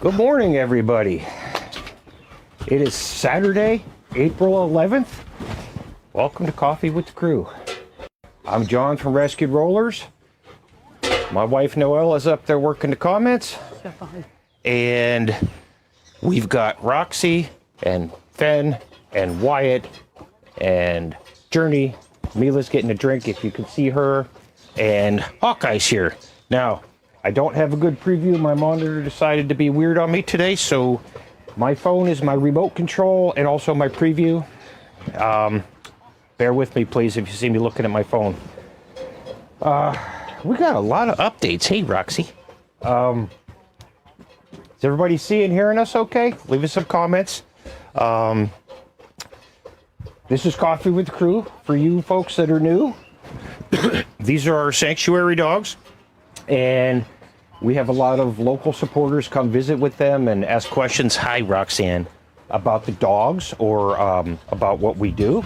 Good morning, everybody. It is Saturday, April 11th. Welcome to Coffee with the Crew. I'm John from Rescued Rollers. My wife Noelle is up there working the comments. And we've got Roxy and Fen and Wyatt and Journey. Mila's getting a drink if you can see her. And Hawkeye's here. Now, I don't have a good preview. My monitor decided to be weird on me today, so my phone is my remote control and also my preview. Bear with me, please, if you see me looking at my phone. We got a lot of updates. Hey, Roxy. Is everybody seeing, hearing us okay? Leave us some comments. This is Coffee with the Crew for you folks that are new. These are our sanctuary dogs. And we have a lot of local supporters come visit with them and ask questions, hi Roxanne, about the dogs or about what we do.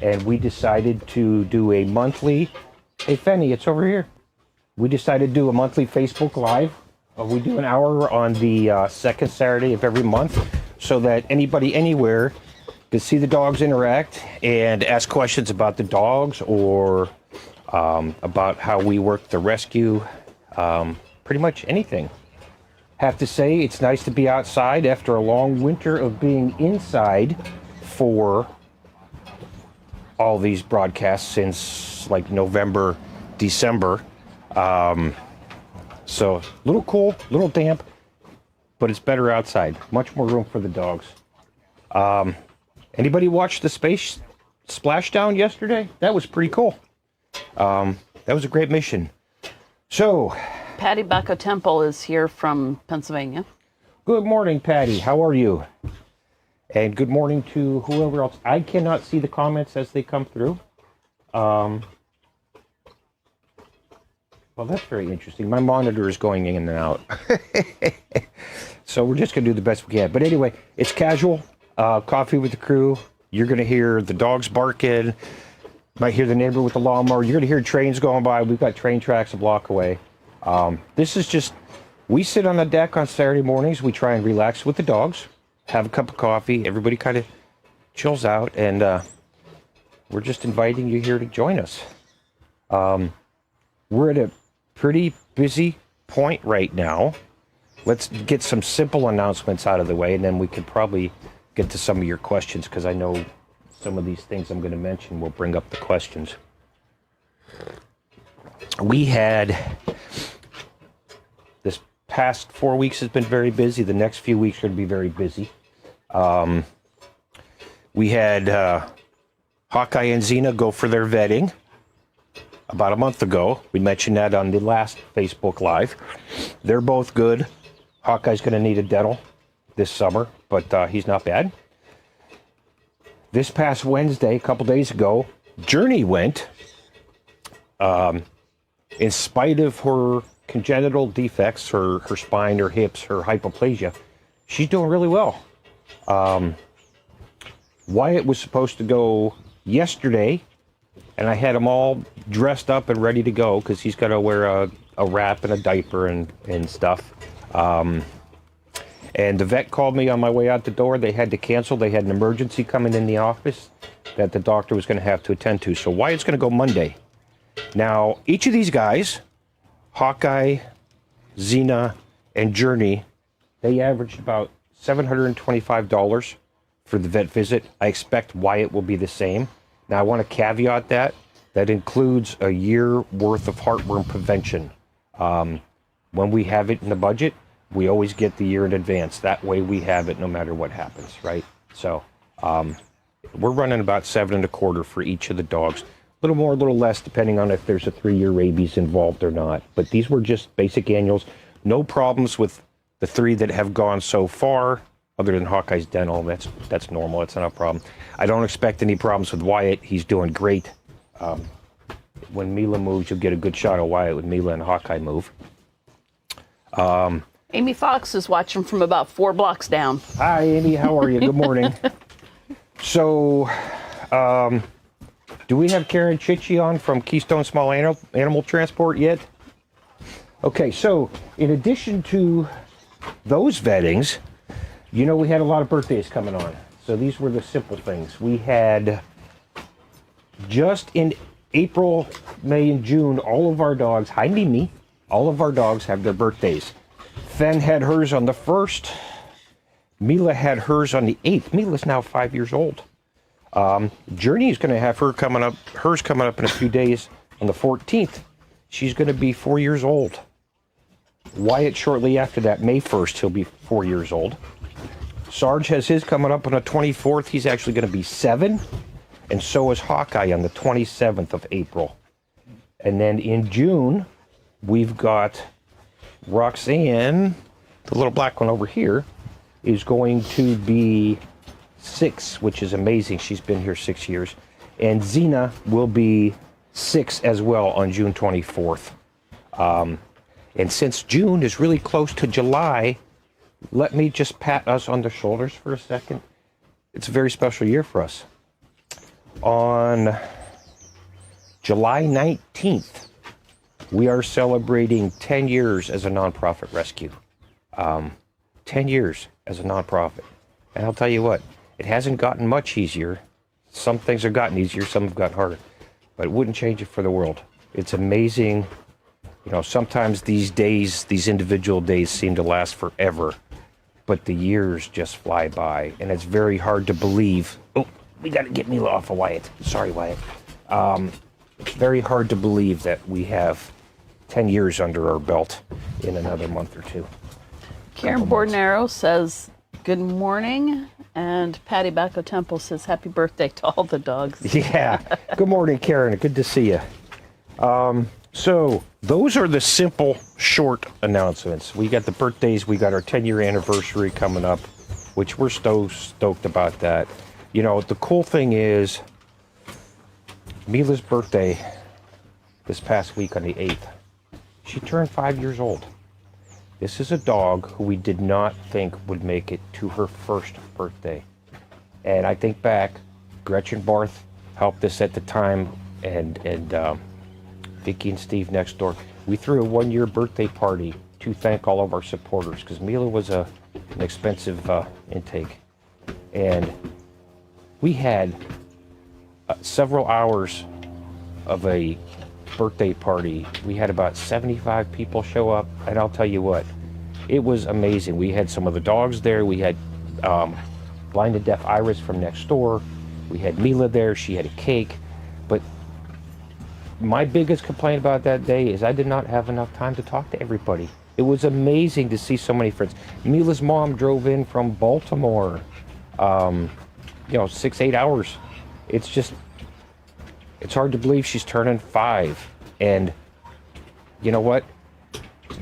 And we decided to do a monthly, hey Fenny, it's over here. We decided to do a monthly Facebook Live. We do an hour on the second Saturday of every month so that anybody anywhere can see the dogs interact and ask questions about the dogs or about how we work the rescue. Pretty much anything. Have to say, it's nice to be outside after a long winter of being inside for all these broadcasts since like November, December. So a little cool, a little damp, but it's better outside. Much more room for the dogs. Anybody watch the space splashdown yesterday? That was pretty cool. That was a great mission. So, Patty Bacco Temple is here from Pennsylvania. Good morning, Patty. How are you? And good morning to whoever else. I cannot see the comments as they come through. Well, that's very interesting. My monitor is going in and out. So we're just going to do the best we can. But anyway, it's casual. Coffee with the Crew. You're going to hear the dogs barking. Might hear the neighbor with the lawnmower. You're going to hear trains going by. We've got train tracks a block away. This is just, we sit on the deck on Saturday mornings. We try and relax with the dogs, have a cup of coffee. Everybody kind of chills out, and we're just inviting you here to join us. We're at a pretty busy point right now. Let's get some simple announcements out of the way, and then we could probably get to some of your questions, because I know some of these things I'm going to mention will bring up the questions. We had, this past 4 weeks has been very busy. The next few weeks are going to be very busy. We had Hawkeye and Xena go for their vetting about a month ago. We mentioned that on the last Facebook Live. They're both good. Hawkeye's going to need a dental this summer, but he's not bad. This past Wednesday, a couple days ago, Journey went. In spite of her congenital defects, her spine, her hips, her hypoplasia, she's doing really well. Wyatt was supposed to go yesterday, and I had him all dressed up and ready to go because he's got to wear a wrap and a diaper and stuff. And the vet called me on my way out the door. They had to cancel. They had an emergency coming in the office that the doctor was going to have to attend to. So Wyatt's going to go Monday. Now, each of these guys, Hawkeye, Xena, and Journey, they averaged about $725 for the vet visit. I expect Wyatt will be the same. Now, I want to caveat that. That includes a year worth of heartworm prevention. When we have it in the budget, we always get the year in advance. That way we have it no matter what happens, right? So we're running about $725 for each of the dogs. A little more, a little less, depending on if there's a 3-year rabies involved or not. But these were just basic annuals. No problems with the 3 that have gone so far, other than Hawkeye's dental. That's normal. That's not a problem. I don't expect any problems with Wyatt. He's doing great. When Mila moves, you'll get a good shot of Wyatt when Mila and Hawkeye move. Amy Fox is watching from about 4 blocks down. Hi, Amy. How are you? Good morning. So, do we have Karen Chichi on from Keystone Small Animal Transport yet? Okay, so in addition to those vettings, you know, we had a lot of birthdays coming on. So these were the simple things. We had just in April, May, and June, all of our dogs, hi Mimi, all of our dogs have their birthdays. Fen had hers on the 1st. Mila had hers on the 8th. Mila's now 5 years old. Journey's going to have hers coming up in a few days on the 14th. She's going to be 4 years old. Wyatt shortly after that, May 1st, he'll be 4 years old. Sarge has his coming up on the 24th. He's actually going to be 7. And so is Hawkeye on the 27th of April. And then in June, we've got Roxanne, the little black one over here, is going to be 6, which is amazing. She's been here 6 years. And Xena will be 6 as well on June 24th. And since June is really close to July, let me just pat us on the shoulders for a second. It's a very special year for us. On July 19th, we are celebrating 10 years as a nonprofit rescue. 10 years as a nonprofit. And I'll tell you what, it hasn't gotten much easier. Some things have gotten easier, some have gotten harder. But it wouldn't change it for the world. It's amazing. You know, sometimes these days, these individual days seem to last forever. But the years just fly by. And it's very hard to believe. Oh, we got to get Mila off of Wyatt. Sorry, Wyatt. It's very hard to believe that we have 10 years under our belt in another month or two. Karen Bordenaro says, good morning. And Patty Bacco Temple says, happy birthday to all the dogs. Yeah. Good morning, Karen. Good to see you. So those are the simple, short announcements. We got the birthdays. We got our 10-year anniversary coming up, which we're stoked about that. You know, the cool thing is Mila's birthday this past week on the 8th. She turned 5 years old. This is a dog who we did not think would make it to her first birthday. And I think back, Gretchen Barth helped us at the time, and Vicky and Steve next door. We threw a 1-year birthday party to thank all of our supporters because Mila was an expensive intake. And we had several hours of a birthday party. We had about 75 people show up, and I'll tell you what, it was amazing. We had some of the dogs there. We had blind and deaf Iris from next door. We had Mila there. She had a cake. But my biggest complaint about that day is I did not have enough time to talk to everybody. It was amazing to see so many friends. Mila's mom drove in from Baltimore, 6-8 hours. It's just, it's hard to believe she's turning 5. And you know what?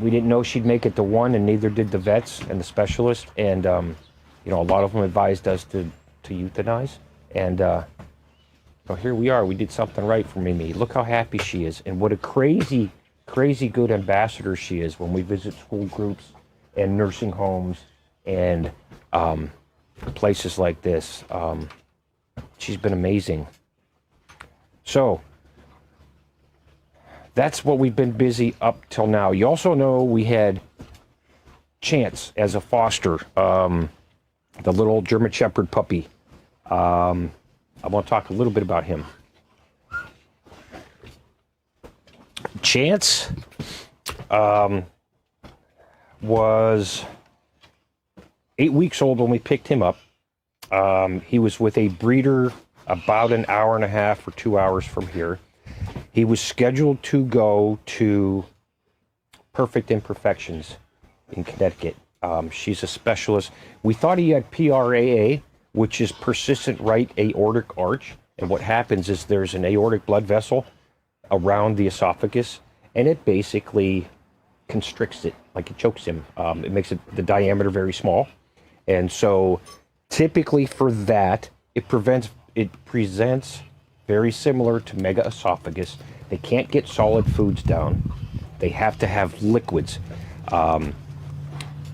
We didn't know she'd make it to 1, and neither did the vets and the specialists. And, a lot of them advised us to euthanize. And so here we are. We did something right for Mimi. Look how happy she is. And what a crazy, crazy good ambassador she is when we visit school groups and nursing homes and places like this. She's been amazing. So that's what we've been busy up till now. You also know we had Chance as a foster, the little German Shepherd puppy. I want to talk a little bit about him. Chance was 8 weeks old when we picked him up. He was with a breeder about an hour and a half or 2 hours from here. He was scheduled to go to Perfect Imperfections in Connecticut. She's a specialist. We thought he had PRAA, which is persistent right aortic arch. And what happens is there's an aortic blood vessel around the esophagus, and it basically constricts it, like it chokes him. It makes the diameter very small. And so typically for that, it presents very similar to mega esophagus. They can't get solid foods down. They have to have liquids.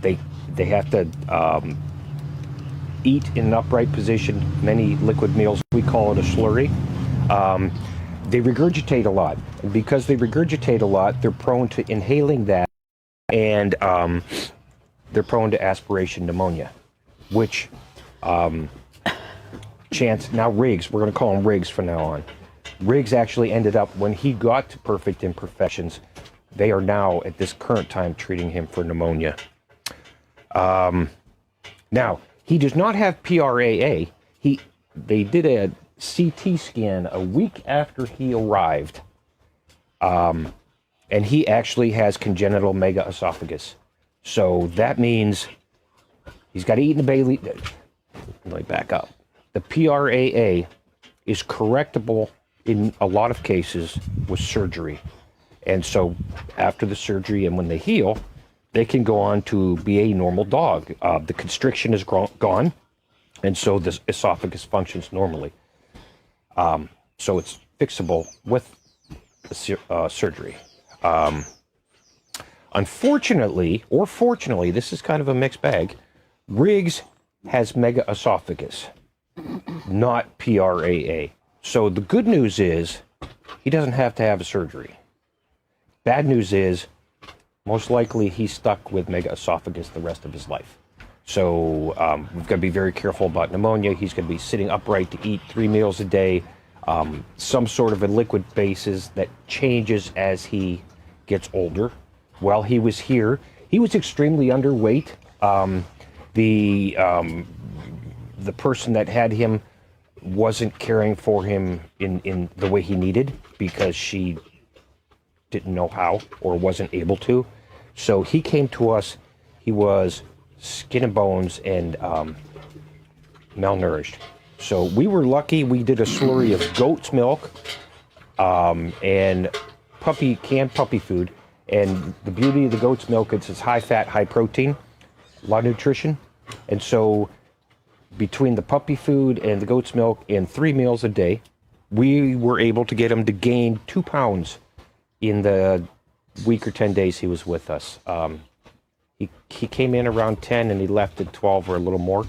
They have to eat in an upright position, many liquid meals. We call it a slurry. They regurgitate a lot. And because they regurgitate a lot, they're prone to inhaling that. And they're prone to aspiration pneumonia, which now Riggs, we're going to call him Riggs from now on. Riggs actually ended up, when he got to perfect imperfections, they are now at this current time treating him for pneumonia. Now, he does not have PRAA. They did a CT scan a week after he arrived, and he actually has congenital megaesophagus. So that means he's got to eat in the Bailey. Let me back up. The PRAA is correctable in a lot of cases with surgery. And so after the surgery and when they heal, they can go on to be a normal dog. The constriction is gone, and so the esophagus functions normally. So it's fixable with surgery. Unfortunately, or fortunately, this is kind of a mixed bag, Riggs has megaesophagus, not PRAA. So the good news is he doesn't have to have a surgery. Bad news is most likely he's stuck with megaesophagus the rest of his life. So we've got to be very careful about pneumonia. He's going to be sitting upright to eat 3 meals a day, some sort of a liquid basis that changes as he gets older. While he was here, he was extremely underweight. The person that had him wasn't caring for him in the way he needed because she didn't know how or wasn't able to. So he came to us. He was skin and bones and malnourished. So we were lucky. We did a slurry of goat's milk and canned puppy food. And the beauty of the goat's milk, it's high fat, high protein, a lot of nutrition. And so between the puppy food and the goat's milk and 3 meals a day, we were able to get him to gain 2 pounds in the week or 10 days he was with us. He came in around 10 and he left at 12 or a little more.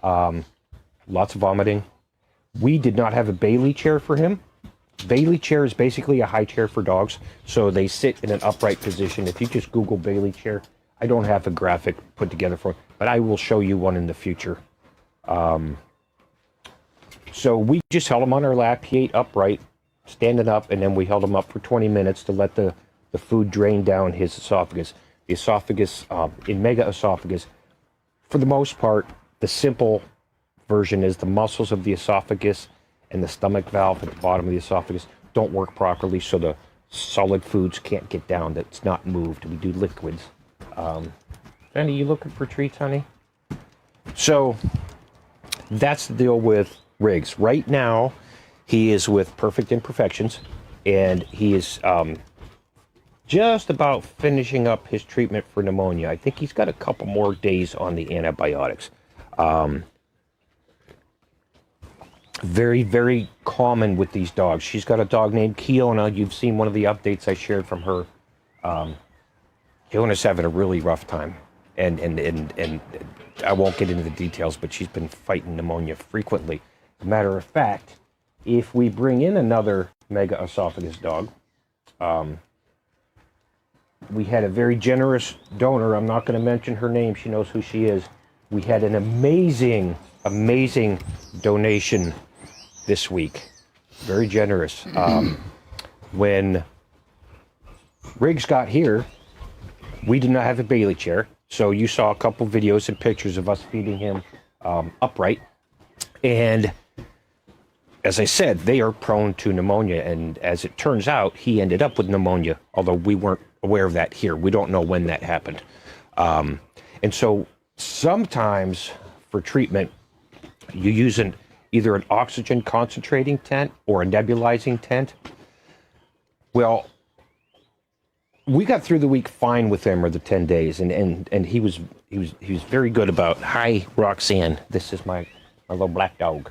Lots of vomiting. We did not have a Bailey chair for him. Bailey chair is basically a high chair for dogs, so they sit in an upright position. If you just Google Bailey chair, I don't have a graphic put together for it, but I will show you one in the future. So we just held him on our lap. He ate upright, standing up, and then we held him up for 20 minutes to let the food drain down his esophagus. The esophagus, in megaesophagus, for the most part, the simple version is the muscles of the esophagus and the stomach valve at the bottom of the esophagus don't work properly, so the solid foods can't get down. That's not moved. We do liquids. Andy, you looking for treats, honey? So that's the deal with Riggs. Right now, he is with Perfect Imperfections, and he is just about finishing up his treatment for pneumonia. I think he's got a couple more days on the antibiotics. Very, very common with these dogs. She's got a dog named Kiona. You've seen one of the updates I shared from her. Kiona's having a really rough time. And I won't get into the details, but she's been fighting pneumonia frequently. As a matter of fact, if we bring in another megaesophagus dog, we had a very generous donor. I'm not going to mention her name. She knows who she is. We had an amazing donation this week. Very generous. When Riggs got here, we did not have a Bailey chair. So you saw a couple videos and pictures of us feeding him upright. And as I said, they are prone to pneumonia. And as it turns out, he ended up with pneumonia, although we weren't aware of that here. We don't know when that happened. And so sometimes for treatment, you use either an oxygen concentrating tent or a nebulizing tent. Well, we got through the week fine with him, or the 10 days, and he was very good about, hi, Roxanne, this is my little black dog.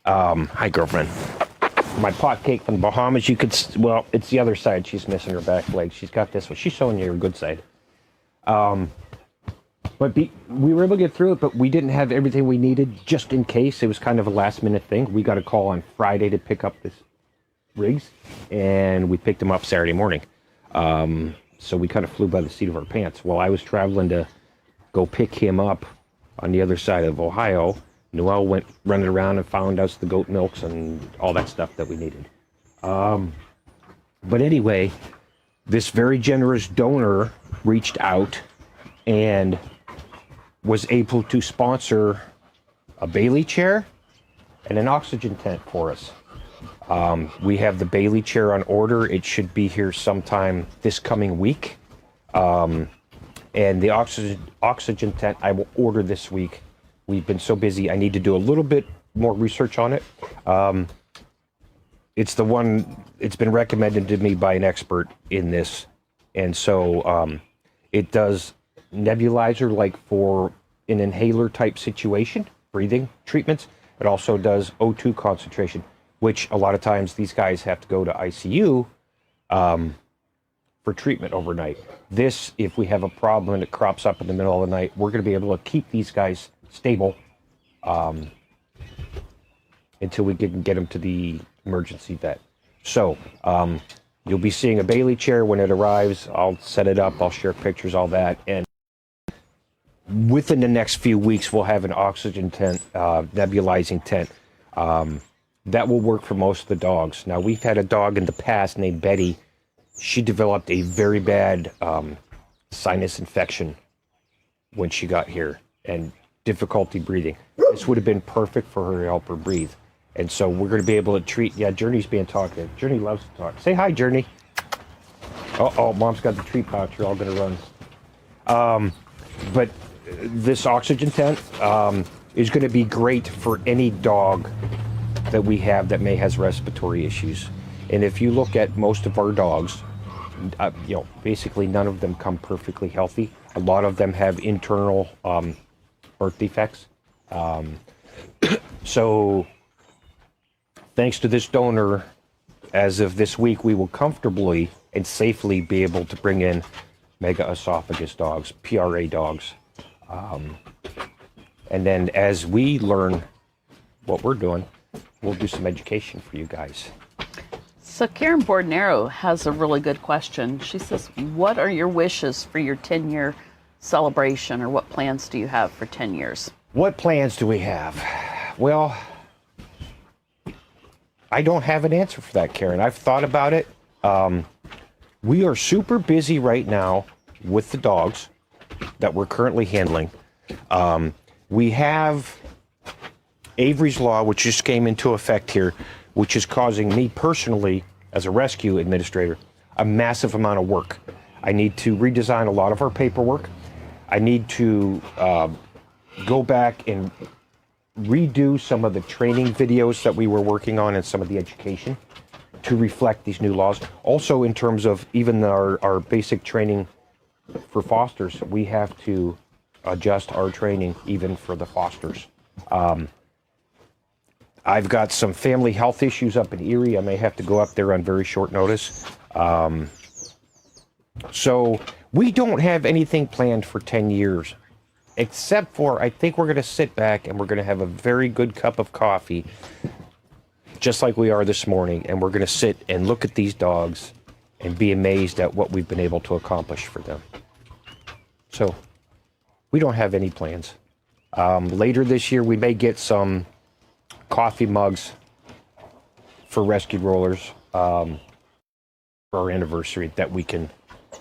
Hi, girlfriend. My pot cake from the Bahamas, you could, well, it's the other side. She's missing her back leg. She's got this one. She's showing you her good side. But we were able to get through it, but we didn't have everything we needed just in case. It was kind of a last-minute thing. We got a call on Friday to pick up this Riggs, and we picked him up Saturday morning. So we kind of flew by the seat of our pants. While I was traveling to go pick him up on the other side of Ohio. Noelle went running around and found us the goat milks and all that stuff that we needed. But anyway, this very generous donor reached out and was able to sponsor a Bailey chair and an oxygen tent for us. We have the Bailey chair on order. It should be here sometime this coming week. And the oxygen tent I will order this week. We've been so busy. I need to do a little bit more research on it. It's the one, it's been recommended to me by an expert in this. And so it does nebulizer, like for an inhaler type situation, breathing treatments. It also does O2 concentration, which a lot of times these guys have to go to ICU for treatment overnight. This, if we have a problem and it crops up in the middle of the night, we're going to be able to keep these guys stable until we can get them to the emergency vet. So you'll be seeing a Bailey chair when it arrives. I'll set it up. I'll share pictures, all that. And within the next few weeks, we'll have an oxygen tent, nebulizing tent. That will work for most of the dogs. Now, we've had a dog in the past named Betty. She developed a very bad sinus infection when she got here and difficulty breathing. This would have been perfect for her to help her breathe. And so we're going to be able to treat, yeah, Journey's being talkative. Journey loves to talk. Say hi, Journey. Uh-oh, Mom's got the treat pouch. You're all going to run. But this oxygen tent is going to be great for any dog that we have that may has respiratory issues. And if you look at most of our dogs, basically none of them come perfectly healthy. A lot of them have internal birth defects. So thanks to this donor, as of this week, we will comfortably and safely be able to bring in mega esophagus dogs, PRAA dogs. And then as we learn what we're doing, we'll do some education for you guys. So Karen Bordnero has a really good question. She says, what are your wishes for your 10-year celebration, or what plans do you have for 10 years? What plans do we have? Well, I don't have an answer for that, Karen. I've thought about it. We are super busy right now with the dogs that we're currently handling. We have Avery's Law, which just came into effect here, which is causing me personally, as a rescue administrator, a massive amount of work. I need to redesign a lot of our paperwork. I need to go back and redo some of the training videos that we were working on and some of the education to reflect these new laws. Also, in terms of even our basic training for fosters, we have to adjust our training even for the fosters. I've got some family health issues up in Erie. I may have to go up there on very short notice. So we don't have anything planned for 10 years, except for I think we're going to sit back and we're going to have a very good cup of coffee, just like we are this morning, and we're going to sit and look at these dogs and be amazed at what we've been able to accomplish for them. So we don't have any plans. Later this year, we may get some coffee mugs for rescue rollers for our anniversary that we can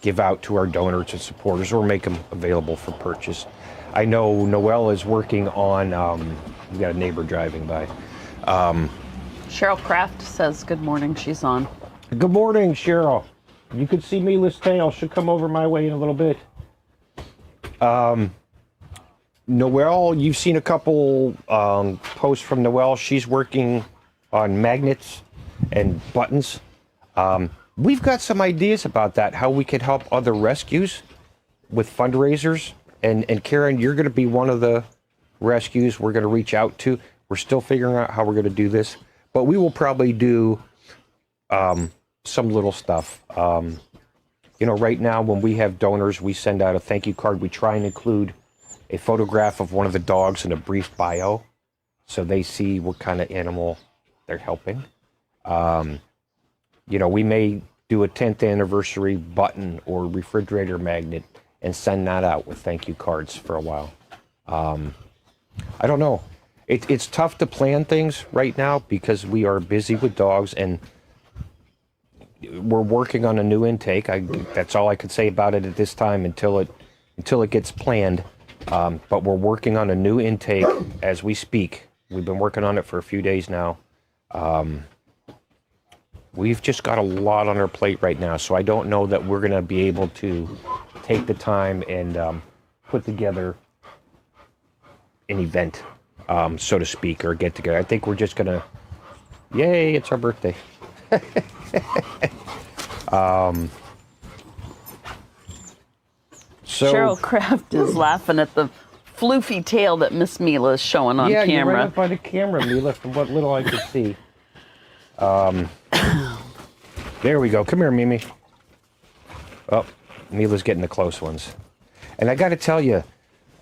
give out to our donors and supporters, or make them available for purchase. I know Noelle is working on, we got a neighbor driving by. Cheryl Kraft says good morning. She's on. Good morning, Cheryl. You could see Mila's tail. She'll come over my way in a little bit. Noelle, you've seen a couple posts from Noelle. She's working on magnets and buttons. We've got some ideas about that, how we could help other rescues with fundraisers. And Karen, you're going to be one of the rescues we're going to reach out to. We're still figuring out how we're going to do this, but we will probably do some little stuff. Right now when we have donors, we send out a thank you card. We try and include a photograph of one of the dogs and a brief bio, so they see what kind of animal they're helping. We may do a 10th anniversary button or refrigerator magnet and send that out with thank you cards for a while. I don't know. It's tough to plan things right now because we are busy with dogs and we're working on a new intake. That's all I could say about it at this time until it gets planned. But we're working on a new intake as we speak. We've been working on it for a few days now. We've just got a lot on our plate right now, so I don't know that we're going to be able to take the time and put together an event, so to speak, or get together. I think we're just going to, yay, it's our birthday. So Cheryl Kraft is laughing at the floofy tail that Miss Mila is showing on yeah, camera. you're right up by the camera, Mila, from what little I could see. There we go. Come here, Mimi. Oh, Mila's getting the close ones. And I got to tell you,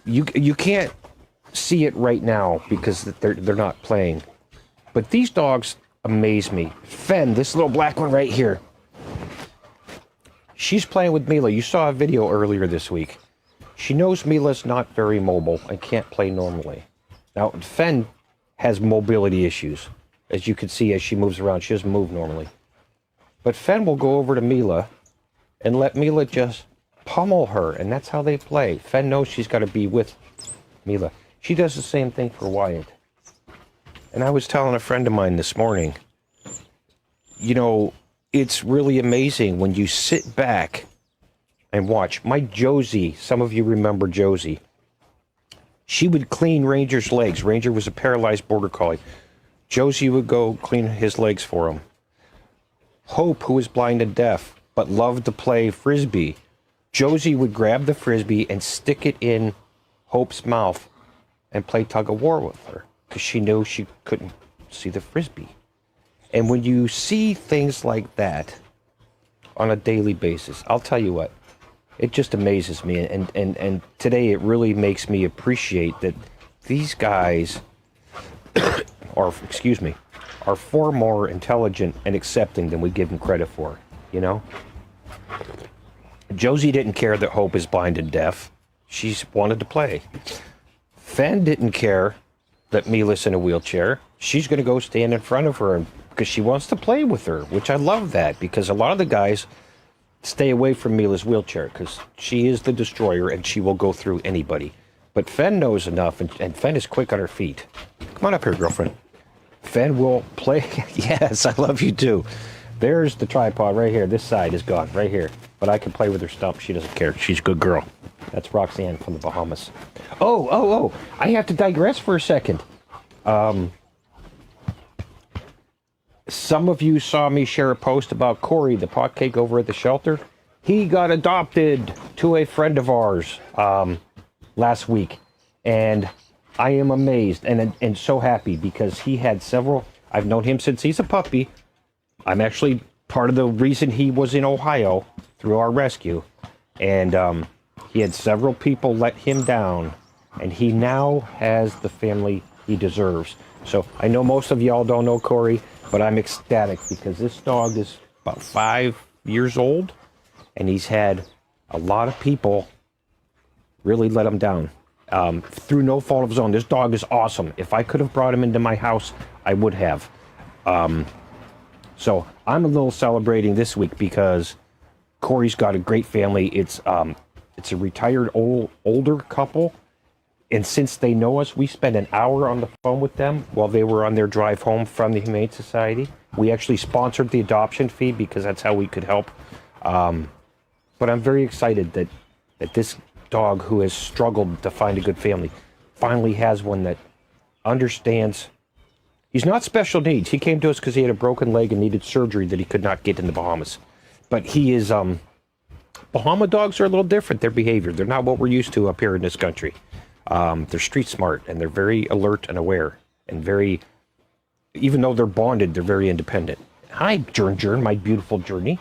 you can't see it right now because they're not playing. But these dogs amaze me. Fen, this little black one right here. She's playing with Mila. You saw a video earlier this week. She knows Mila's not very mobile and can't play normally. Now, Fen has mobility issues. As you can see, as she moves around, she doesn't move normally. But Fen will go over to Mila and let Mila just pummel her, and that's how they play. Fen knows she's got to be with Mila. She does the same thing for Wyatt. And I was telling a friend of mine this morning, you know, it's really amazing when you sit back and watch. My Josie, some of you remember Josie, she would clean Ranger's legs. Ranger was a paralyzed border collie. Josie would go clean his legs for him. Hope, who was blind and deaf, but loved to play Frisbee, Josie would grab the Frisbee and stick it in Hope's mouth and play tug of war with her because she knew she couldn't see the Frisbee. And when you see things like that on a daily basis, I'll tell you what, it just amazes me. And today it really makes me appreciate that these guys are far more intelligent and accepting than we give them credit for, you know? Josie didn't care that Hope is blind and deaf. She wanted to play. Fen didn't care that Mila's in a wheelchair. She's going to go stand in front of her because she wants to play with her, which I love that because a lot of the guys stay away from Mila's wheelchair because she is the destroyer and she will go through anybody. But Fen knows enough, and Fen is quick on her feet. Come on up here, girlfriend. Fen will play. Yes, I love you too. There's the tripod right here. This side is gone right here. But I can play with her stump. She doesn't care. She's a good girl. That's Roxanne from the Bahamas. Oh. I have to digress for a second. Some of you saw me share a post about Corey, the pot cake over at the shelter. He got adopted to a friend of ours last week. And I am amazed and so happy because he had several. I've known him since he's a puppy. I'm actually part of the reason he was in Ohio through our rescue. And he had several people let him down. And he now has the family he deserves. So I know most of y'all don't know Corey, but I'm ecstatic because this dog is about 5 years old. And he's had a lot of people really let him down. Through no fault of his own. This dog is awesome. If I could have brought him into my house, I would have. So I'm a little celebrating this week because Corey's got a great family. It's a retired older couple, and since they know us, we spent an hour on the phone with them while they were on their drive home from the Humane Society. We actually sponsored the adoption fee because that's how we could help. But I'm very excited that this dog who has struggled to find a good family finally has one that understands. He's not special needs. He came to us because he had a broken leg and needed surgery that he could not get in the Bahamas. But he is, Bahama dogs are a little different, their behavior. They're not what we're used to up here in this country. They're street smart and they're very alert and aware and very, even though they're bonded, they're very independent. Hi, Jern, my beautiful Journey.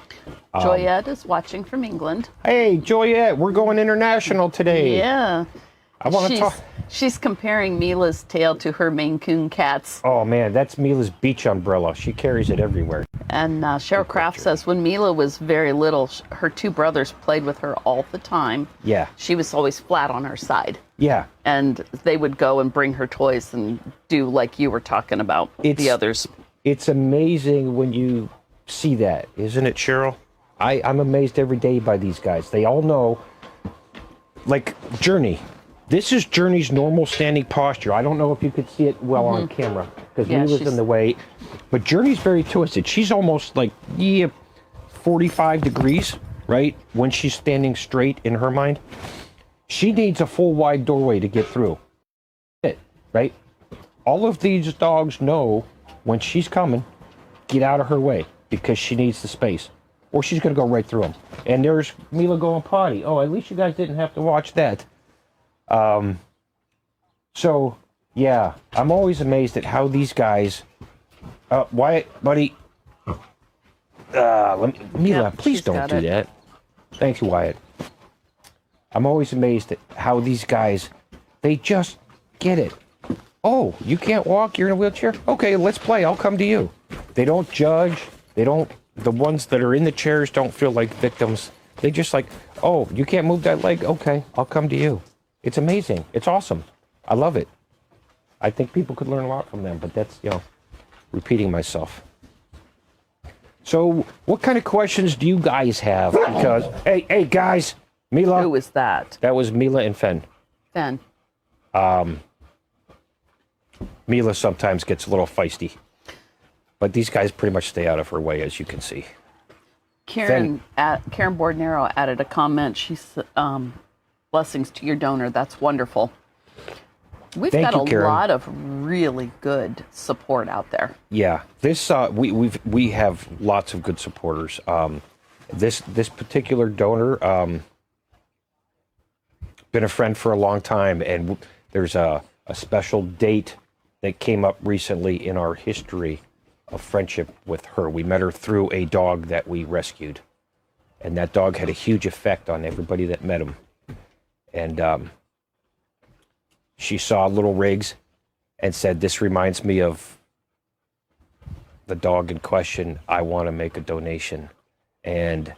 Joyette is watching from England. Hey, Joyette, we're going international today. Yeah. I want to talk. She's comparing Mila's tail to her Maine Coon cat's. Oh, man, that's Mila's beach umbrella. She carries it everywhere. And Cheryl Kraft says when Mila was very little, her two brothers played with her all the time. Yeah. She was always flat on her side. Yeah. And they would go and bring her toys and do like you were talking about the others. It's amazing when you see that, isn't it, Cheryl? I'm amazed every day by these guys. They all know, like Journey. This is Journey's normal standing posture. I don't know if you could see it well on camera because Mila's in the way. But Journey's very twisted. She's almost like 45 degrees, right? When she's standing straight in her mind. She needs a full wide doorway to get through. Right? All of these dogs know when she's coming, get out of her way because she needs the space. Or she's going to go right through them. And there's Mila going potty. Oh, at least you guys didn't have to watch that. So, yeah, I'm always amazed at how these guys... Wyatt, buddy... Mila, please don't do that. Thank you, Wyatt. I'm always amazed at how these guys, they just get it. Oh, you can't walk? You're in a wheelchair? Okay, let's play. I'll come to you. They don't judge. The ones that are in the chairs don't feel like victims. They just like, oh, you can't move that leg? Okay, I'll come to you. It's amazing. It's awesome. I love it. I think people could learn a lot from them, but that's, repeating myself. So what kind of questions do you guys have? Because, hey, guys, Mila. Who was that? That was Mila and Fen. Fen. Mila sometimes gets a little feisty. But these guys pretty much stay out of her way, as you can see. Karen Bordnero added a comment. She's blessings to your donor. That's wonderful. We've got a lot of really good support out there. Yeah, this we have lots of good supporters. This particular donor been a friend for a long time, and there's a special date that came up recently in our history of friendship with her. We met her through a dog that we rescued, and that dog had a huge effect on everybody that met him. And she saw little Riggs and said, "This reminds me of the dog in question. I want to make a donation." And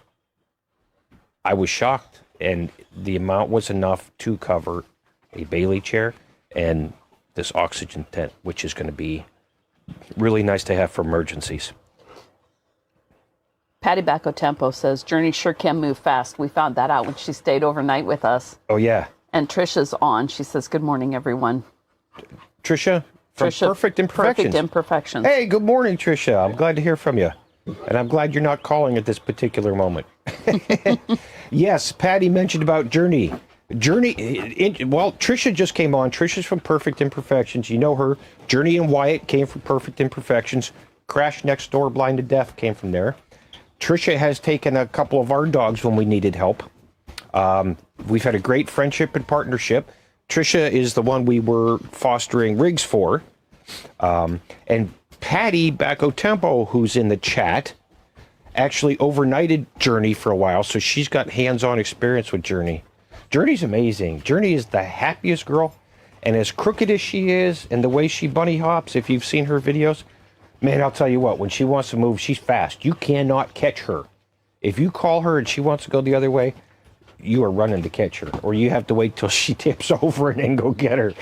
I was shocked, and the amount was enough to cover a Bailey chair and this oxygen tent, which is going to be really nice to have for emergencies. Patty Bacco Tempo says, Journey sure can move fast. We found that out when she stayed overnight with us. Oh, yeah. And Trisha's on. She says, good morning, everyone. Trisha from Perfect Imperfections. Perfect Imperfections. Hey, good morning, Trisha. I'm glad to hear from you. And I'm glad you're not calling at this particular moment. Yes, Patty mentioned about Journey. Trisha just came on. Trisha's from Perfect Imperfections. You know her. Journey and Wyatt came from Perfect Imperfections. Crash Next Door, Blind to Deaf came from there. Trisha has taken a couple of our dogs when we needed help. We've had a great friendship and partnership. Trisha is the one we were fostering Riggs for. And Patty Bacco Tempo, who's in the chat, actually overnighted Journey for a while, so she's got hands-on experience with Journey. Journey's amazing. Journey is the happiest girl, and as crooked as she is, and the way she bunny hops, if you've seen her videos, man, I'll tell you what, when she wants to move, she's fast. You cannot catch her. If you call her and she wants to go the other way, you are running to catch her, or you have to wait till she tips over and then go get her.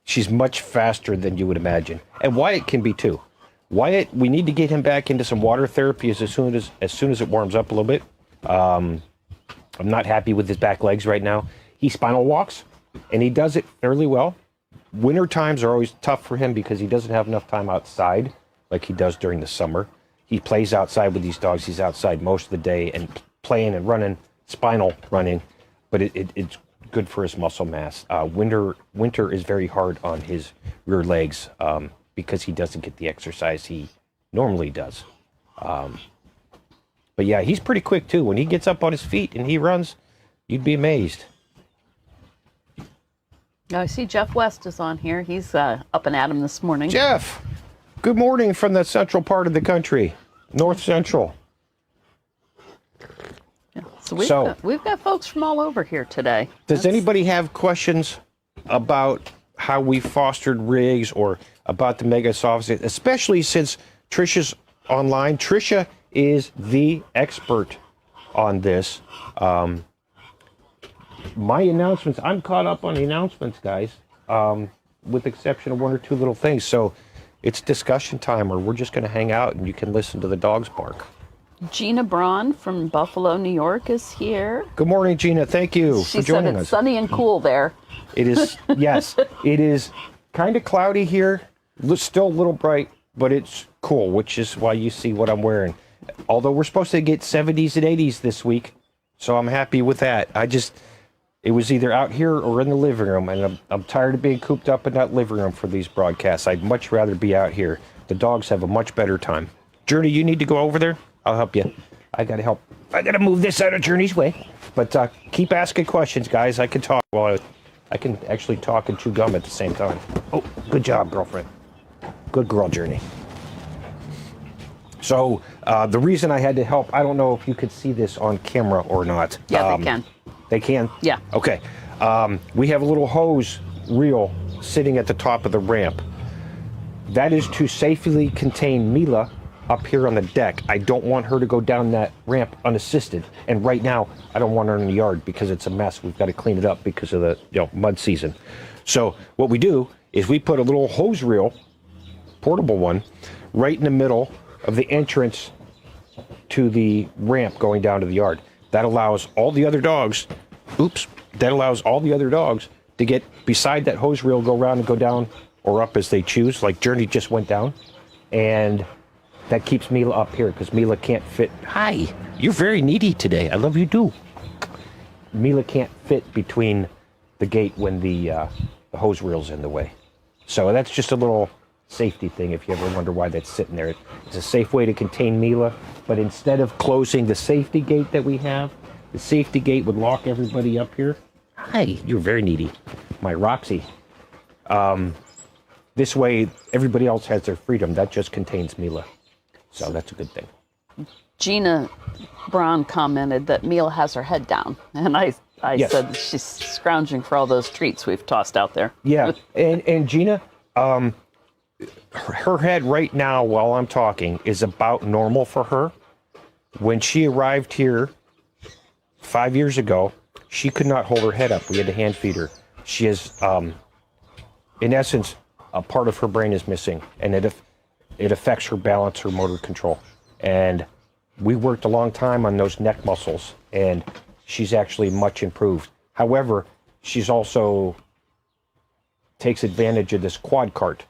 She's much faster than you would imagine. And Wyatt can be too. Wyatt, we need to get him back into some water therapy as soon as it warms up a little bit. I'm not happy with his back legs right now. He spinal walks, and he does it fairly well. Winter times are always tough for him because he doesn't have enough time outside like he does during the summer. He plays outside with these dogs. He's outside most of the day and playing and running, spinal running, but it's good for his muscle mass. Winter is very hard on his rear legs because he doesn't get the exercise he normally does. But yeah, he's pretty quick too. When he gets up on his feet and he runs, you'd be amazed. I see Jeff West is on here. He's up and at 'em this morning. Jeff, good morning from the central part of the country, North Central. Yeah, so we've got folks from all over here today. Does anybody have questions about how we fostered Riggs or about the mega soft, especially since Trisha's online. Tricia is the expert on this. My announcements, I'm caught up on the announcements, guys, with the exception of one or two little things. So it's discussion time, or we're just going to hang out and you can listen to the dogs bark. Gina Braun from Buffalo, New York is here. Good morning, Gina. Thank you for joining us. She said it's sunny and cool there. It is, yes. It is kind of cloudy here. Still a little bright, but it's cool, which is why you see what I'm wearing. Although we're supposed to get 70s and 80s this week, so I'm happy with that. It was either out here or in the living room, and I'm tired of being cooped up in that living room for these broadcasts. I'd much rather be out here. The dogs have a much better time. Journey, you need to go over there? I'll help you. I got to help. I got to move this out of Journey's way. But keep asking questions, guys. I can talk. Well, I can actually talk and chew gum at the same time. Oh, good job, girlfriend. Good girl, Journey. So the reason I had to help, I don't know if you could see this on camera or not. Yeah, they can. They can? Yeah. Okay. We have a little hose reel sitting at the top of the ramp. That is to safely contain Mila up here on the deck. I don't want her to go down that ramp unassisted. And right now, I don't want her in the yard because it's a mess. We've got to clean it up because of the mud season. So what we do is we put a little hose reel, portable one, right in the middle of the entrance to the ramp going down to the yard. That allows all the other dogs, to get beside that hose reel, go around and go down or up as they choose, like Journey just went down. And that keeps Mila up here because Mila can't fit. Hi, you're very needy today. I love you too. Mila can't fit between the gate when the hose reel's in the way. So that's just a little safety thing if you ever wonder why that's sitting there. It's a safe way to contain Mila, but instead of closing the safety gate that we have, the safety gate would lock everybody up here. Hi, you're very needy. My Roxy. This way, everybody else has their freedom. That just contains Mila. So that's a good thing. Gina Braun commented that Mila has her head down. And I Yes. said she's scrounging for all those treats we've tossed out there. Yeah, and Gina, her head right now while I'm talking is about normal for her. When she arrived here 5 years ago, she could not hold her head up. We had to hand feed her. She is, in essence, a part of her brain is missing, and it affects her balance, her motor control. And we worked a long time on those neck muscles, and she's actually much improved. However, she's also takes advantage of this quad cart.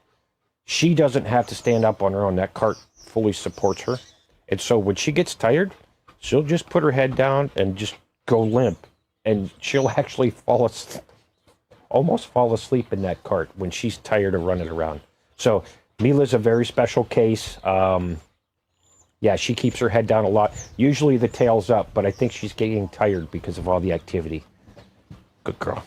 She doesn't have to stand up on her own. That cart fully supports her. And so when she gets tired, she'll just put her head down and just go limp. And she'll actually almost fall asleep in that cart when she's tired of running around. So Mila's a very special case. Yeah, she keeps her head down a lot. Usually the tail's up, but I think she's getting tired because of all the activity. Good girl.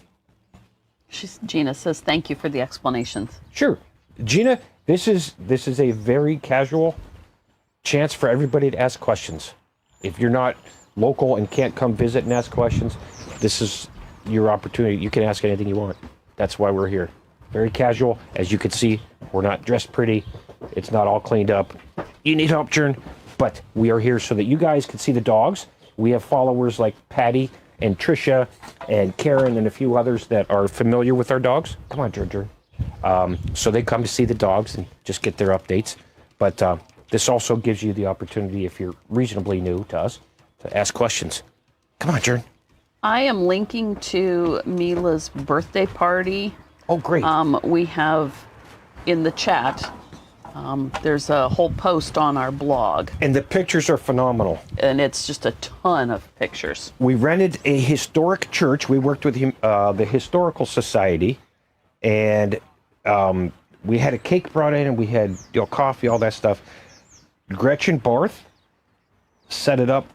Gina says, thank you for the explanations. Sure. Gina, this is a very casual chance for everybody to ask questions. If you're not local and can't come visit and ask questions, this is your opportunity. You can ask anything you want. That's why we're here. Very casual. As you can see, we're not dressed pretty. It's not all cleaned up. You need help, Jern, but we are here so that you guys can see the dogs. We have followers like Patty and Tricia and Karen and a few others that are familiar with our dogs. Come on, Jern. So they come to see the dogs and just get their updates. But this also gives you the opportunity, if you're reasonably new to us, to ask questions. Come on, Jern. I am linking to Mila's birthday party. Oh, great. We have in the chat, there's a whole post on our blog. And the pictures are phenomenal. And it's just a ton of pictures. We rented a historic church. We worked with the Historical Society. And we had a cake brought in, and we had coffee, all that stuff. Gretchen Barth set it up,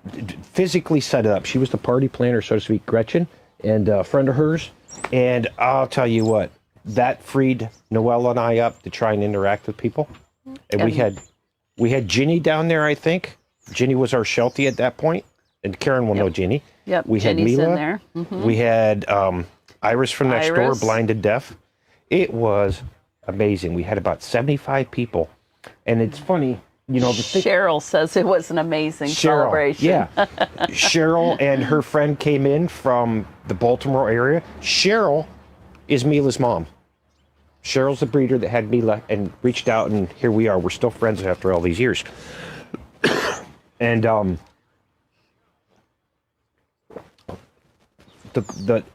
physically set it up. She was the party planner, so to speak, Gretchen, and a friend of hers. And I'll tell you what, that freed Noelle and I up to try and interact with people. And we had Ginny down there, I think. Ginny was our Sheltie at that point, and Karen will know Ginny. Yep, we Ginny's had Mila. In there. Mm-hmm. We had Iris from next door, blind and deaf. It was amazing. We had about 75 people. And it's funny, you know, the thing. Cheryl says it was an amazing celebration. Yeah. Cheryl and her friend came in from the Baltimore area. Cheryl is Mila's mom. Cheryl's the breeder that had Mila and reached out, and here we are. We're still friends after all these years. And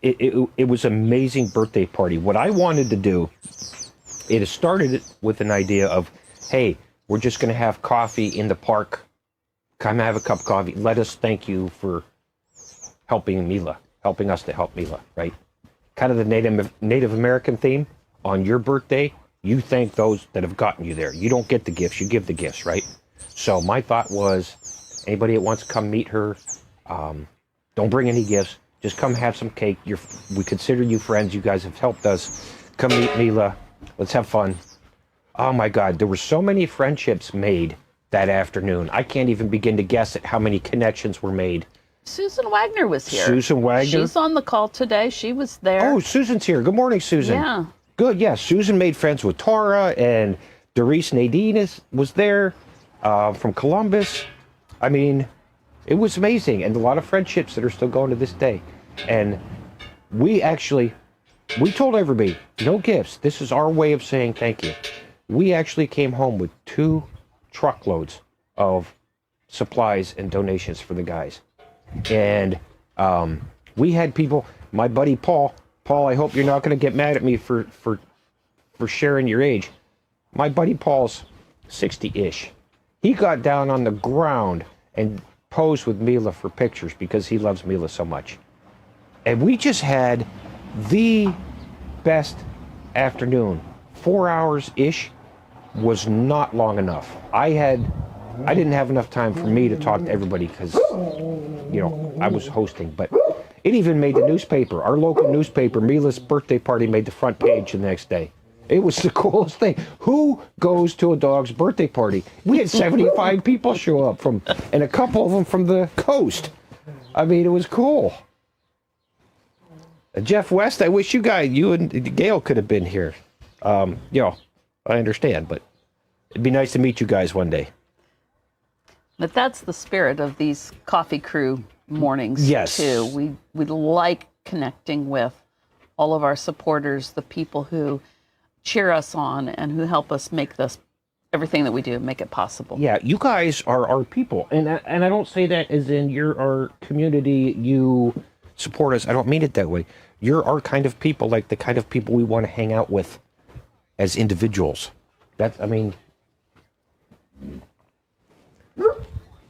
it was an amazing birthday party. What I wanted to do, it started with an idea of, hey, we're just going to have coffee in the park. Come have a cup of coffee. Let us thank you for helping us to help Mila, right? Kind of the Native American theme. On your birthday, you thank those that have gotten you there. You don't get the gifts, you give the gifts, right? So my thought was, anybody that wants to come meet her, don't bring any gifts. Just come have some cake. We consider you friends. You guys have helped us. Come meet Mila. Let's have fun. Oh my God, there were so many friendships made that afternoon. I can't even begin to guess at how many connections were made. Susan Wagner was here. Susan Wagner? She's on the call today. She was there. Oh, Susan's here. Good morning, Susan. Yeah. Good, yeah. Susan made friends with Tara, and Doris Nadine was there from Columbus. I mean, it was amazing, and a lot of friendships that are still going to this day. And we told everybody, no gifts. This is our way of saying thank you. We actually came home with 2 truckloads of supplies and donations for the guys. And we had people, my buddy Paul, I hope you're not going to get mad at me for sharing your age. My buddy Paul's 60-ish. He got down on the ground and posed with Mila for pictures because he loves Mila so much. And we just had the best afternoon. 4 hours-ish was not long enough. I didn't have enough time for me to talk to everybody because, you know, I was hosting, but it even made the newspaper. Our local newspaper, Mila's birthday party, made the front page the next day. It was the coolest thing. Who goes to a dog's birthday party? We had 75 people show up and a couple of them from the coast. I mean, it was cool. Jeff West, I wish you and Gail could have been here. You know, I understand, but it'd be nice to meet you guys one day. But that's the spirit of these coffee crew mornings, yes, too. We like connecting with all of our supporters, the people who cheer us on and who help us make this, everything that we do, make it possible. Yeah, you guys are our people. And I don't say that as in you're our community, you support us. I don't mean it that way. You're our kind of people, like the kind of people we want to hang out with as individuals.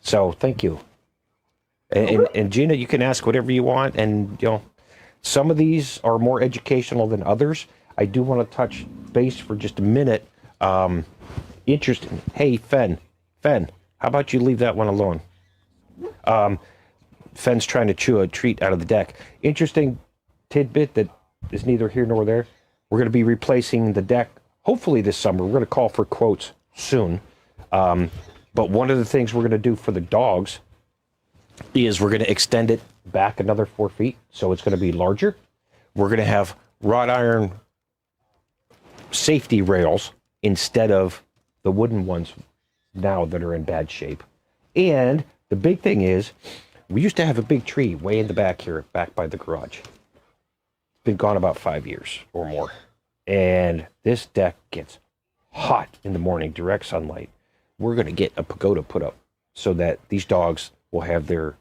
So thank you. And Gina, you can ask whatever you want. And, you know, some of these are more educational than others. I do want to touch base for just a minute. Interesting. Hey, Fen, how about you leave that one alone? Fen's trying to chew a treat out of the deck. Interesting tidbit that is neither here nor there. We're going to be replacing the deck, hopefully this summer. We're going to call for quotes soon. But one of the things we're going to do for the dogs is we're going to extend it back another 4 feet, so it's going to be larger. We're going to have wrought iron safety rails instead of the wooden ones now that are in bad shape. And the big thing is, we used to have a big tree way in the back here, back by the garage. It's been gone about 5 years or more. And this deck gets hot in the morning, direct sunlight. We're going to get a pagoda put up so that these dogs will have their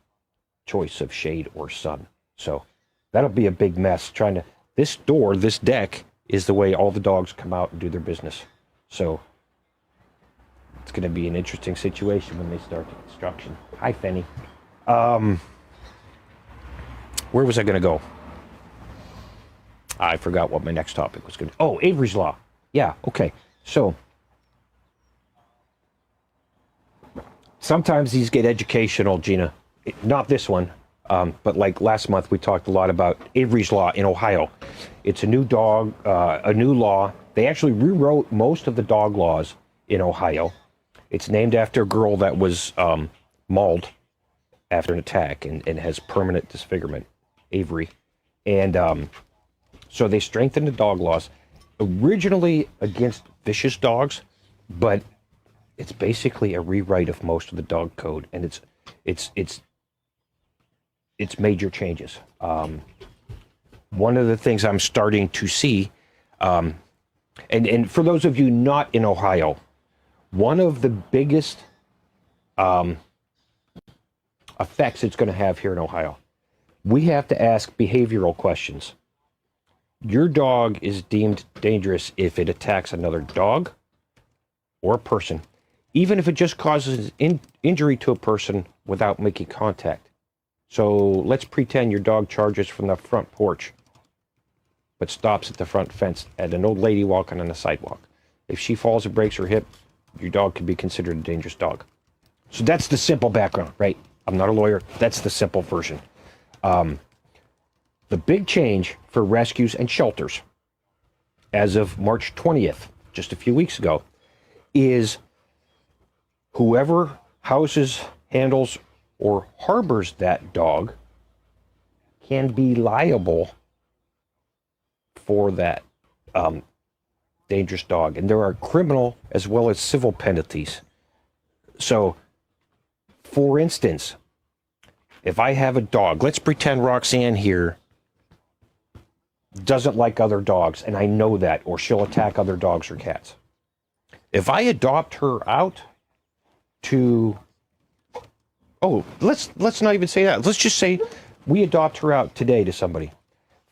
choice of shade or sun. So that'll be a big mess this deck is the way all the dogs come out and do their business. So it's going to be an interesting situation when they start the construction. Hi, Fenny. Where was I going to go? I forgot what my next topic was going to be. Oh, Avery's Law. Yeah, okay. So sometimes these get educational, Gina. Not this one, but like last month we talked a lot about Avery's Law in Ohio. It's a new law. They actually rewrote most of the dog laws in Ohio. It's named after a girl that was mauled after an attack and has permanent disfigurement, Avery. And so they strengthened the dog laws, originally against vicious dogs, but It's basically a rewrite of most of the dog code, and it's major changes. One of the things I'm starting to see, and for those of you not in Ohio, one of the biggest effects it's going to have here in Ohio, we have to ask behavioral questions. Your dog is deemed dangerous if it attacks another dog or a person, even if it just causes injury to a person without making contact. So let's pretend your dog charges from the front porch, but stops at the front fence at an old lady walking on the sidewalk. If she falls and breaks her hip, your dog can be considered a dangerous dog. So that's the simple background, right? I'm not a lawyer. That's the simple version. The big change for rescues and shelters as of March 20th, just a few weeks ago, is whoever houses, handles, or harbors that dog can be liable for that dangerous dog. And there are criminal as well as civil penalties. So, for instance, if I have a dog, let's pretend Roxanne here doesn't like other dogs, and I know that, or she'll attack other dogs or cats. If I adopt her out to, let's not even say that. Let's just say we adopt her out today to somebody.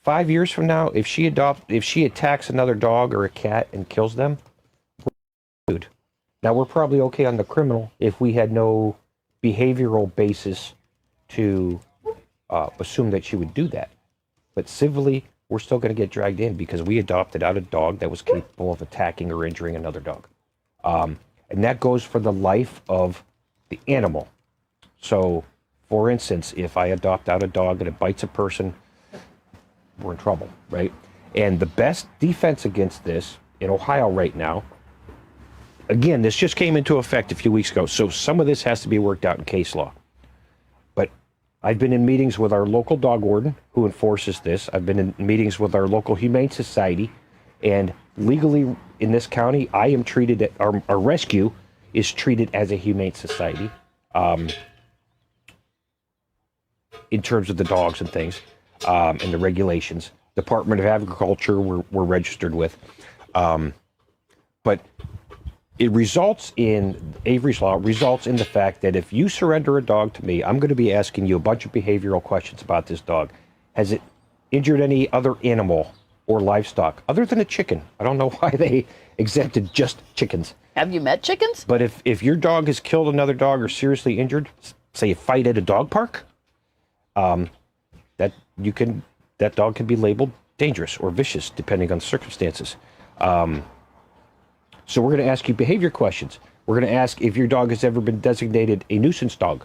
5 years from now, if she attacks another dog or a cat and kills them, dude. Now we're probably okay on the criminal if we had no behavioral basis to assume that she would do that. But civilly, we're still going to get dragged in because we adopted out a dog that was capable of attacking or injuring another dog. And that goes for the life of the animal. So, for instance, if I adopt out a dog and it bites a person, we're in trouble, right? And the best defense against this in Ohio right now, again, this just came into effect a few weeks ago, so some of this has to be worked out in case law. But I've been in meetings with our local dog warden who enforces this. I've been in meetings with our local humane society, and legally in this county, I am treated, our rescue is treated as a humane society in terms of the dogs and things and the regulations. Department of Agriculture we're registered with. But it results in, Avery's Law results in the fact that if you surrender a dog to me, I'm going to be asking you a bunch of behavioral questions about this dog. Has it injured any other animal or livestock other than a chicken? I don't know why they exempted just chickens. Have you met chickens? But if your dog has killed another dog or seriously injured, say a fight at a dog park, that dog can be labeled dangerous or vicious depending on the circumstances. So we're going to ask you behavior questions. We're going to ask if your dog has ever been designated a nuisance dog,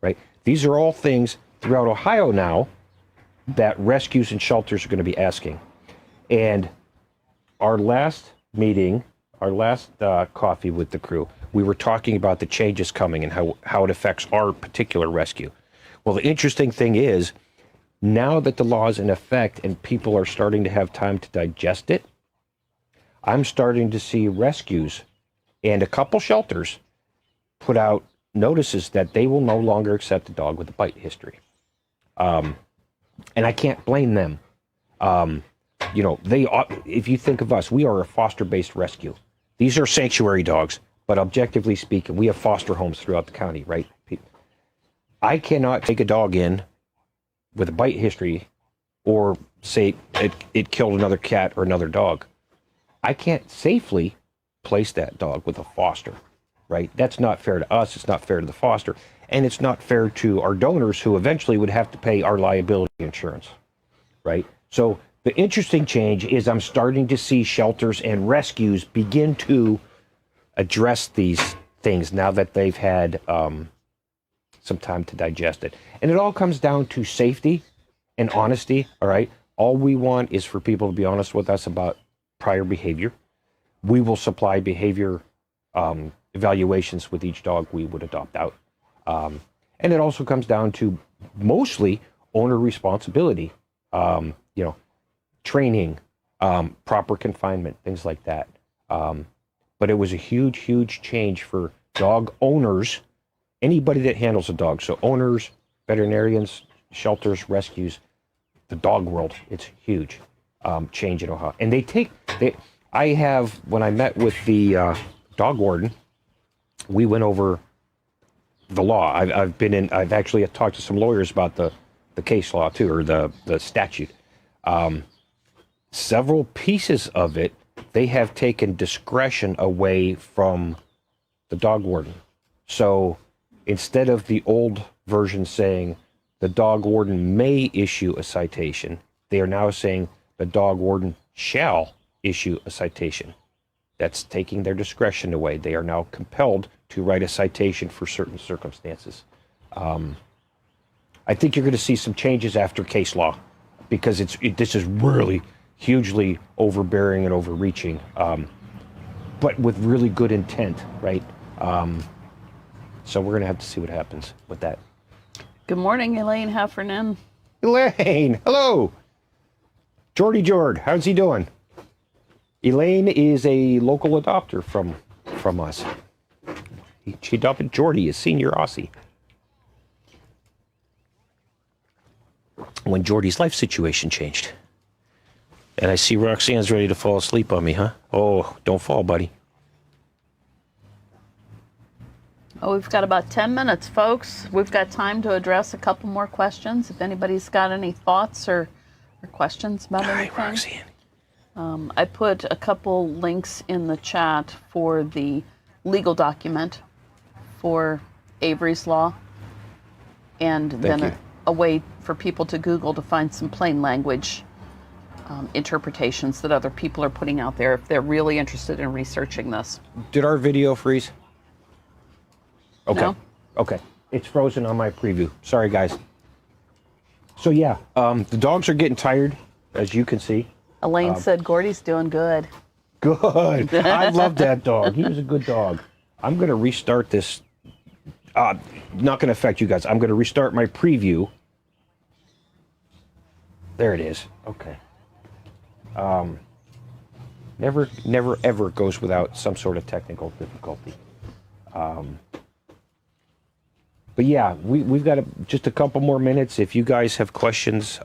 right? These are all things throughout Ohio now that rescues and shelters are going to be asking. And our last meeting, our last coffee with the crew, we were talking about the changes coming and how it affects our particular rescue. Well, the interesting thing is, now that the law is in effect and people are starting to have time to digest it, I'm starting to see rescues and a couple shelters put out notices that they will no longer accept a dog with a bite history. And I can't blame them. If you think of us, we are a foster-based rescue. These are sanctuary dogs, but objectively speaking, we have foster homes throughout the county, right? I cannot take a dog in with a bite history or say it killed another cat or another dog. I can't safely place that dog with a foster, right? That's not fair to us. It's not fair to the foster. And it's not fair to our donors who eventually would have to pay our liability insurance, right? So the interesting change is I'm starting to see shelters and rescues begin to address these things now that they've had some time to digest it. And it all comes down to safety and honesty, all right? All we want is for people to be honest with us about prior behavior. We will supply behavior evaluations with each dog we would adopt out. And it also comes down to mostly owner responsibility, training, proper confinement, things like that. But it was a huge, huge change for dog owners, anybody that handles a dog, so owners, veterinarians, shelters, rescues, the dog world, it's huge change in Ohio. And when I met with the dog warden, we went over the law. I've actually talked to some lawyers about the case law too, or the statute. Several pieces of it, they have taken discretion away from the dog warden. So instead of the old version saying the dog warden may issue a citation, they are now saying the dog warden shall issue a citation. That's taking their discretion away. They are now compelled to write a citation for certain circumstances. I think you're going to see some changes after case law, because this is really hugely overbearing and overreaching, but with really good intent, right? So we're going to have to see what happens with that. Good morning, Elaine Heffernan. Elaine, hello. Jordy Jord, how's he doing? Elaine is a local adopter from us. She adopted Jordy, a senior Aussie, when Jordy's life situation changed. And I see Roxanne's ready to fall asleep on me, huh? Oh, don't fall, buddy. Oh, we've got about 10 minutes, folks. We've got time to address a couple more questions. If anybody's got any thoughts or questions about anything. Roxanne. I put a couple links in the chat for the legal document for Avery's Law, and then a way for people to Google to find some plain language interpretations that other people are putting out there if they're really interested in researching this. Did our video freeze? Okay. No? Okay. It's frozen on my preview. Sorry, guys. So yeah, the dogs are getting tired, as you can see. Elaine said Gordy's doing good. Good. I love that dog. He was a good dog. I'm going to restart this. Not going to affect you guys. I'm going to restart my preview. There it is. Okay. Never, ever goes without some sort of technical difficulty. But yeah, we've got just a couple more minutes. If you guys have questions,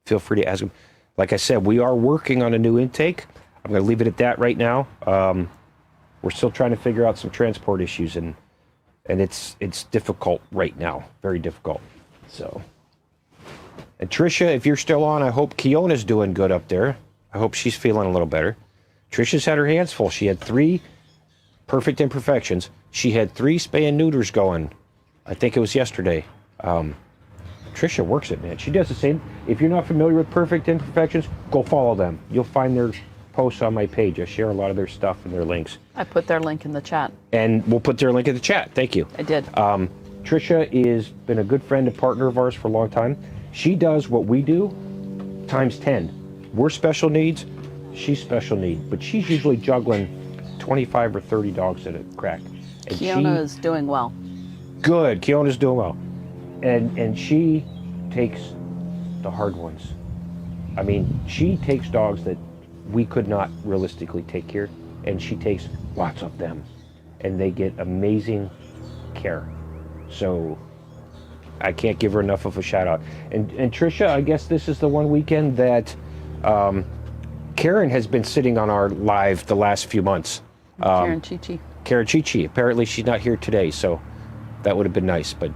feel free to ask them. Like I said, we are working on a new intake. I'm going to leave it at that right now. We're still trying to figure out some transport issues, and it's difficult right now, very difficult. So, and Tricia, if you're still on, I hope Kiona's doing good up there. I hope she's feeling a little better. Tricia's had her hands full. She had 3 perfect imperfections. She had 3 spay and neuters going. I think it was yesterday. Tricia works it, man. She does the same. If you're not familiar with Perfect Imperfections, go follow them. You'll find their posts on my page. I share a lot of their stuff and their links. I put their link in the chat. And we'll put their link in the chat. Thank you. I did. Tricia has been a good friend and partner of ours for a long time. She does what we do times 10. We're special needs. She's special need. But she's usually juggling 25 or 30 dogs at a crack. And Kiona is doing well. Good. Kiona's doing well. And she takes the hard ones. I mean, she takes dogs that we could not realistically take care, and she takes lots of them, and they get amazing care. So I can't give her enough of a shout out. And Tricia, I guess this is the one weekend that Karen has been sitting on our live the last few months. Karen Chichi. Karen Chichi. Apparently she's not here today, so that would have been nice, but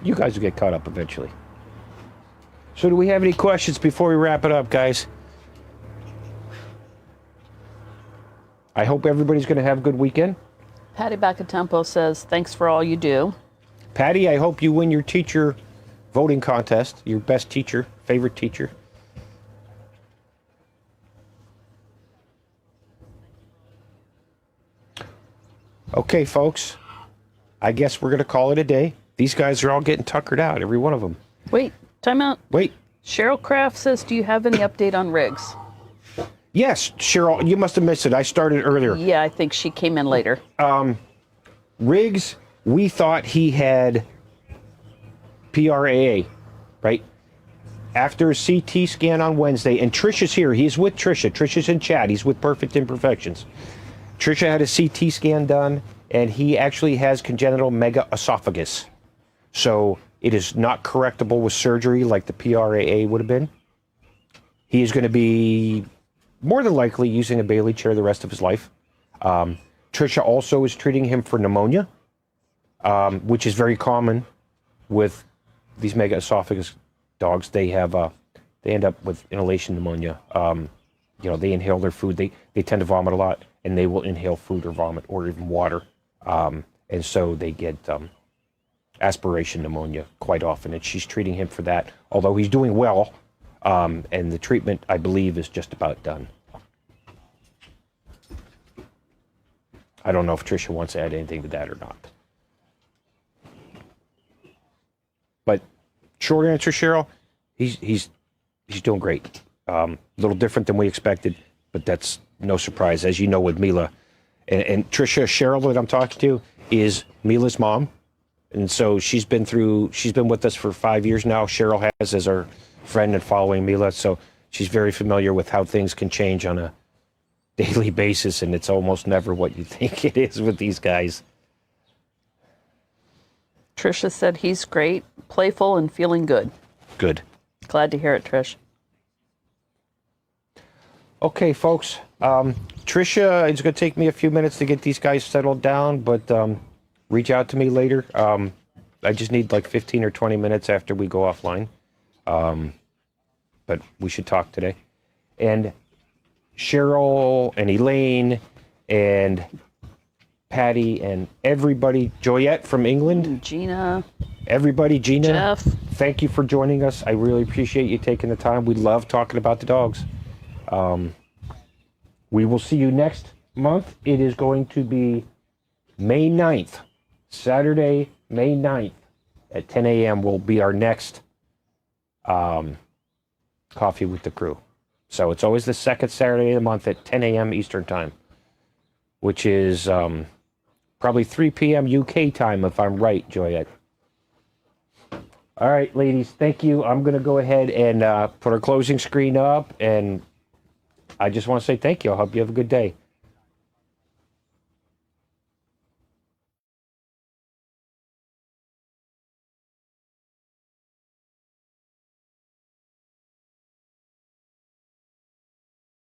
you guys will get caught up eventually. So do we have any questions before we wrap it up, guys? I hope everybody's going to have a good weekend. Patty Baccatempo says, thanks for all you do. Patty, I hope you win your teacher voting contest, your best teacher, favorite teacher. Okay, folks. I guess we're going to call it a day. These guys are all getting tuckered out, every one of them. Wait, time out. Wait. Cheryl Kraft says, do you have any update on Riggs? Yes, Cheryl, you must have missed it. I started earlier. Yeah, I think she came in later. Riggs, we thought he had PRAA, right? After a CT scan on Wednesday, and Trish is here. He's with Trisha. Trisha's in chat. He's with Perfect Imperfections. Trisha had a CT scan done, and he actually has congenital mega esophagus. So it is not correctable with surgery like the PRAA would have been. He is going to be more than likely using a Bailey chair the rest of his life. Trisha also is treating him for pneumonia, which is very common with these mega esophagus dogs. They end up with inhalation pneumonia. They inhale their food. They tend to vomit a lot, and they will inhale food or vomit or even water. And so they get aspiration pneumonia quite often, and she's treating him for that, although he's doing well, and the treatment, I believe, is just about done. I don't know if Trisha wants to add anything to that or not. But short answer, Cheryl, he's doing great. A little different than we expected, but that's no surprise. As you know, with Mila and Trisha, Cheryl that I'm talking to is Mila's mom. And so she's been with us for 5 years now. Cheryl has, as our friend and following Mila. So she's very familiar with how things can change on a daily basis. And it's almost never what you think it is with these guys. Trisha said he's great, playful, and feeling good. Good. Glad to hear it, Trish. Okay, folks. Trisha, it's going to take me a few minutes to get these guys settled down, but reach out to me later. I just need like 15 or 20 minutes after we go offline. But we should talk today. And Cheryl and Elaine and Patty and everybody, Joyette from England. Gina. Everybody, Gina. Jeff. Thank you for joining us. I really appreciate you taking the time. We love talking about the dogs. We will see you next month. It is going to be May 9th. Saturday, May 9th at 10 a.m. will be our next Coffee with the Crew. So it's always the second Saturday of the month at 10 a.m. Eastern Time, which is probably 3 p.m. UK time, if I'm right, Joyette. All right, ladies, thank you. I'm going to go ahead and put our closing screen up, and I just want to say thank you. I hope you have a good day.